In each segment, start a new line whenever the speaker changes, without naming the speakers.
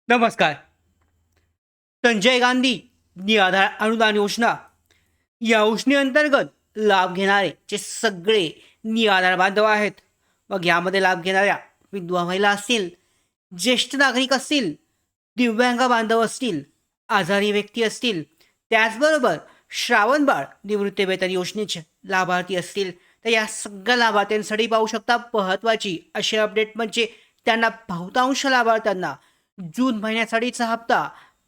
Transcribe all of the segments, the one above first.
नमस्कार. संजय गांधी निराधार अनुदान योजना या योजनेअंतर्गत लाभ घेणारे जे सगळे निराधार बांधव आहेत, मग यामध्ये लाभ घेणाऱ्या विधवा महिला असतील, ज्येष्ठ नागरिक असतील, दिव्यांग बांधव असतील, आजारी व्यक्ती असतील, त्याचबरोबर श्रावणबाळ निवृत्तीवेतन योजनेचे लाभार्थी असतील, तर या सगळ्या लाभार्थ्यांसाठी पाहू शकता महत्त्वाची अशी अपडेट म्हणजे त्यांना बहुतांश लाभार्थ्यांना जून महिन्यासाठीचा हप्ता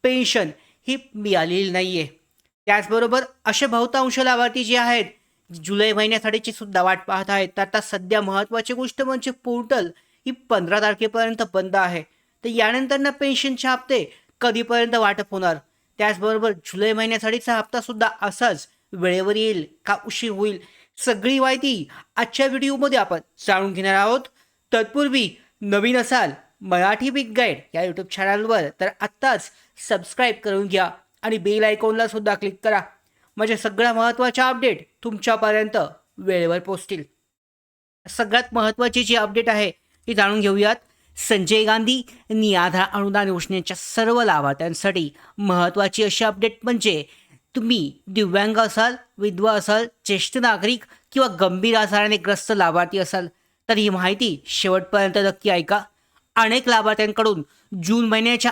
पेन्शन ही मिळालेली नाही आहे. त्याचबरोबर असे बहुतांश लाभार्थी जे आहेत जुलै महिन्यासाठीची सुद्धा वाट पाहत आहेत. तर आता सध्या महत्त्वाची गोष्ट म्हणजे पोर्टल ही 15 तारखेपर्यंत बंद आहे. तर यानंतर पेन्शनचे हप्ते कधीपर्यंत वाटप होणार, त्याचबरोबर जुलै महिन्यासाठीचा हप्ता सुद्धा असाच वेळेवर येईल का उशीर होईल, सगळी माहिती आजच्या व्हिडिओमध्ये आपण जाणून घेणार आहोत. तत्पूर्वी नवीन असाल मराठी बिग गाईड या यूट्यूब चॅनलवर तर आत्ताच सबस्क्राईब करून घ्या आणि बेल आयकॉनला सुद्धा क्लिक करा, म्हणजे सगळ्या महत्त्वाच्या अपडेट तुमच्यापर्यंत वेळेवर पोहोचतील. सगळ्यात महत्त्वाची जी अपडेट आहे ती जाणून घेऊयात. संजय गांधी निराधार अनुदान योजनेच्या सर्व लाभार्थ्यांसाठी महत्त्वाची अशी अपडेट म्हणजे तुम्ही दिव्यांग असाल, विधवा असाल, ज्येष्ठ नागरिक किंवा गंभीर आजाराने ग्रस्त लाभार्थी असाल तर ही माहिती शेवटपर्यंत नक्की ऐका. अनेक लाभार्थ्यांकडून जून महिन्याच्या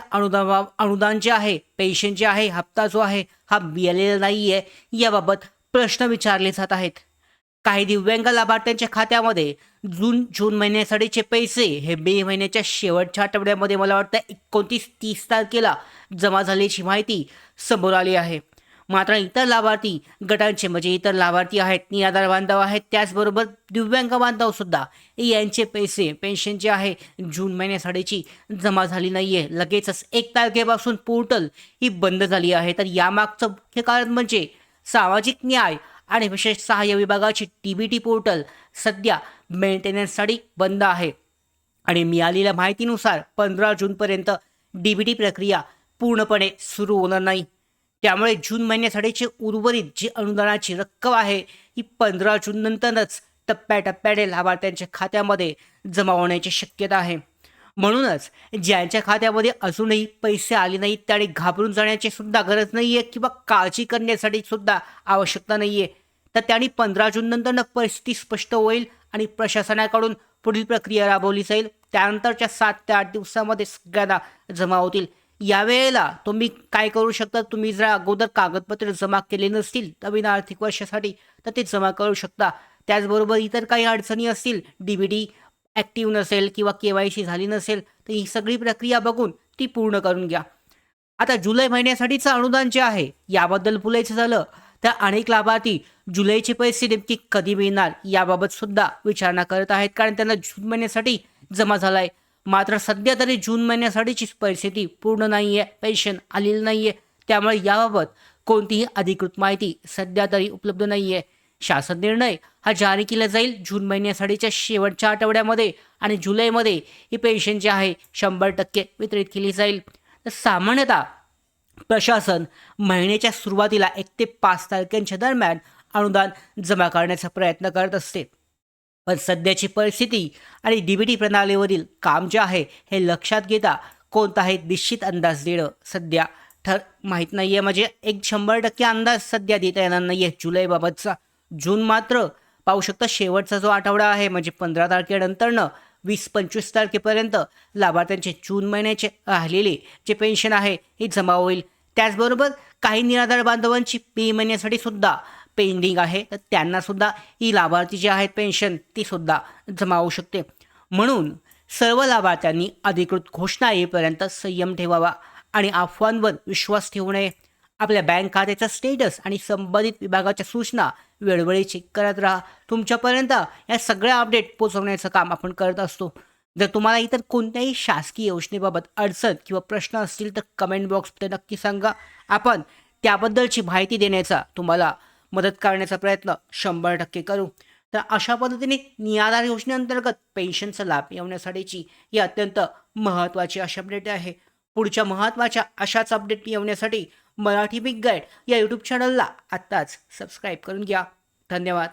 अनुदान जे आहे, पेन्शन जे आहे, हप्ता जो आहे हा मिळालेला नाही आहे, याबाबत प्रश्न विचारले जात आहेत. काही दिव्यांग लाभार्थ्यांच्या खात्यामध्ये जून महिन्यासाठीचे पैसे हे मे महिन्याच्या शेवटच्या आठवड्यामध्ये मला वाटतं 29-30 तारखेला जमा झाल्याची माहिती समोर आली आहे. मात्र इतर लाभार्थी गटांचे म्हणजे इतर लाभार्थी आहेत, निराधार बांधव आहेत, त्याचबरोबर दिव्यांग बांधव सुद्धा यांचे पैसे पेन्शन जे आहे जून महिन्यासाठीची जमा झाली नाही आहे. लगेचच 1 तारखेपासून पोर्टल ही बंद झाली आहे. तर यामागचं मुख्य कारण म्हणजे सामाजिक न्याय आणि विशेष सहाय्य विभागाची DBT पोर्टल सध्या मेंटेनन्ससाठी बंद आहे आणि मिळालेल्या माहितीनुसार 15 जूनपर्यंत DBT प्रक्रिया पूर्णपणे सुरू होणार नाही. त्यामुळे जून महिन्यासाठीचे उर्वरित जी अनुदानाची रक्कम आहे ही 15 जून नंतरच टप्प्याटप्प्याने लाभार्थ्यांच्या खात्यामध्ये जमा होण्याची शक्यता आहे. म्हणूनच ज्यांच्या खात्यामध्ये अजूनही पैसे आले नाहीत त्याने घाबरून जाण्याची सुद्धा गरज नाही आहे किंवा काळजी करण्यासाठी सुद्धा आवश्यकता नाही आहे. तर त्यांनी 15 जून नंतर परिस्थिती स्पष्ट होईल आणि प्रशासनाकडून पुढील प्रक्रिया राबवली जाईल. त्यानंतरच्या 7 ते 8 दिवसामध्ये सगळ्यांना जमा होतील. यावेळेला तुम्ही काय करू शकता, तुम्ही जर अगोदर कागदपत्र जमा केले नसतील नवीन आर्थिक वर्षासाठी तर ते जमा करू शकता. त्याचबरोबर इतर काही अडचणी असतील, DBT ॲक्टिव्ह नसेल किंवा KYC झाली नसेल तर ही सगळी प्रक्रिया बघून ती पूर्ण करून घ्या. आता जुलै महिन्यासाठीचं अनुदान जे आहे याबद्दल बोलायचं झालं तर अनेक लाभार्थी जुलैचे पैसे नेमके कधी मिळणार याबाबत सुद्धा विचारणा करत आहेत, कारण त्यांना जून महिन्यासाठी जमा झाला आहे. मात्र सध्या तरी जून महिन्यासाठीची परिस्थिती पूर्ण नाही आहे, पेन्शन आलेलं नाही आहे. त्यामुळे याबाबत कोणतीही अधिकृत माहिती सध्या तरी उपलब्ध नाही आहे. शासन निर्णय हा जारी केला जाईल जून महिन्यासाठीच्या शेवटच्या आठवड्यामध्ये आणि जुलैमध्ये ही पेन्शन जी आहे 100% वितरित केली जाईल. तर सामान्यतः प्रशासन महिन्याच्या सुरुवातीला 1 ते 5 तारखेच्या दरम्यान अनुदान जमा करण्याचा प्रयत्न करत असते. पण सध्याची परिस्थिती आणि DBT प्रणालीवरील काम जे आहे हे लक्षात घेता कोणताही निश्चित अंदाज देणं सध्या माहीत नाही आहे. म्हणजे एक 100% अंदाज सध्या देता येणार नाही आहे जुलैबाबतचा. जून मात्र पाहू शकता शेवटचा जो आठवडा आहे म्हणजे 15 तारखेनंतरनं 20-25 तारखेपर्यंत लाभार्थ्यांचे जून महिन्याचे राहिलेले जे पेन्शन आहे हे जमा होईल. त्याचबरोबर काही निराधार बांधवांची मे महिन्यासाठी सुद्धा पेंडिंग आहे, तर त्यांना सुद्धा ही लाभार्थी जे आहेत पेन्शन ती सुद्धा जमा होऊ शकते. म्हणून सर्व लाभार्थ्यांनी अधिकृत घोषणा येईपर्यंत संयम ठेवावा आणि अफवांवर विश्वास ठेवू नये. आपल्या बँक खात्याचा स्टेटस आणि संबंधित विभागाच्या सूचना वेळोवेळी चेक करत राहा. तुमच्यापर्यंत या सगळ्या अपडेट पोहोचवण्याचं काम आपण करत असतो. जर तुम्हाला इतर कोणत्याही शासकीय योजनेबाबत अडचण किंवा प्रश्न असतील तर कमेंट बॉक्समध्ये नक्की सांगा. आपण त्याबद्दलची माहिती देण्याचा तुम्हाला मदत करण्याचा प्रयत्न 100% करू. तर अशा पद्धतीने निराधार योजनेअंतर्गत पेन्शनचा लाभ मिळवण्यासाठीची ही अत्यंत महत्त्वाची अशी अपडेट आहे. पुढच्या महत्त्वाच्या अशाच अपडेट मिळवण्यासाठी मराठी बिग गाईड या यूट्यूब चॅनलला आत्ताच सबस्क्राईब करून घ्या. धन्यवाद.